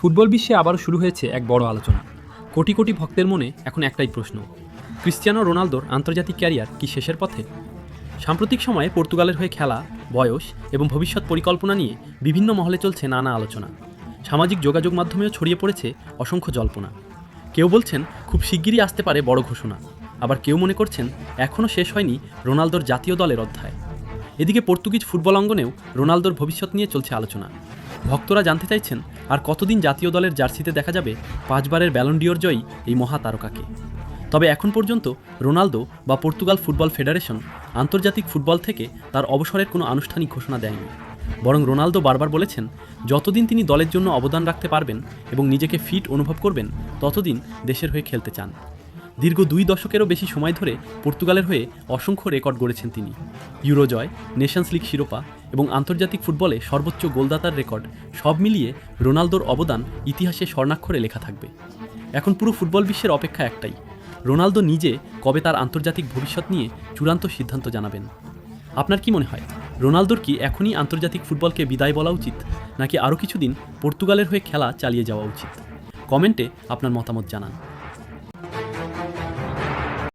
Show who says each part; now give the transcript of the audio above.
Speaker 1: Football বিশ্বে আবারও শুরু হয়েছে এক বড় আলোচনা। কোটি কোটি ভক্তের মনে এখন একটাই প্রশ্ন, ক্রিস্টিয়ানো রোনালদোর আন্তর্জাতিক ক্যারিয়ার কি শেষের পথে? সাম্প্রতিক সময়ে পর্তুগালের হয়ে খেলা, বয়স এবং ভবিষ্যৎ পরিকল্পনা নিয়ে বিভিন্ন মহলে চলছে নানা আলোচনা। সামাজিক যোগাযোগ মাধ্যমেও ছড়িয়ে পড়েছে অসংখ্য জল্পনা। কেউ বলছেন খুব শিগগিরই আসতে পারে বড় ঘোষণা, আবার কেউ মনে করছেন এখনও শেষ হয়নি রোনালদোর জাতীয় দলের অধ্যায়। এদিকে পর্তুগিজ ফুটবল অঙ্গনেও রোনালদোর ভবিষ্যৎ নিয়ে চলছে আলোচনা। ভক্তরা জানতে চাইছেন আর কতদিন জাতীয় দলের জার্সিতে দেখা যাবে 5 বারের ব্যালন ডিওর জয়ী এই মহা তারকাকে। তবে এখন পর্যন্ত রোনালদো বা পর্তুগাল ফুটবল ফেডারেশন আন্তর্জাতিক ফুটবল থেকে তার অবসরের কোনো আনুষ্ঠানিক ঘোষণা দেয়নি। বরং রোনালদো বারবার বলেছেন যতদিন তিনি দলের জন্য অবদান রাখতে পারবেন এবং নিজেকে ফিট অনুভব করবেন ততদিন দেশের হয়ে খেলতে চান। দীর্ঘ 2 দশকেরও বেশি সময় ধরে পর্তুগালের হয়ে অসংখ্য রেকর্ড গড়েছেন তিনি। ইউরো জয়, নেশনস লিগ শিরোপা এবং আন্তর্জাতিক ফুটবলে সর্বোচ্চ গোলদাতার রেকর্ড সব মিলিয়ে রোনালদোর অবদান ইতিহাসে স্বর্ণাক্ষরে লেখা থাকবে। এখন পুরো ফুটবল বিশ্বের অপেক্ষা একটাই, রোনালদো নিজে কবে তার আন্তর্জাতিক ভবিষ্যৎ নিয়ে চূড়ান্ত সিদ্ধান্ত জানাবেন। আপনার কি মনে হয়, রোনালদোর কি এখনই আন্তর্জাতিক ফুটবলকে বিদায় বলা উচিত, নাকি আরও কিছুদিন পর্তুগালের হয়ে খেলা চালিয়ে যাওয়া উচিত? কমেন্টে আপনার মতামত জানান।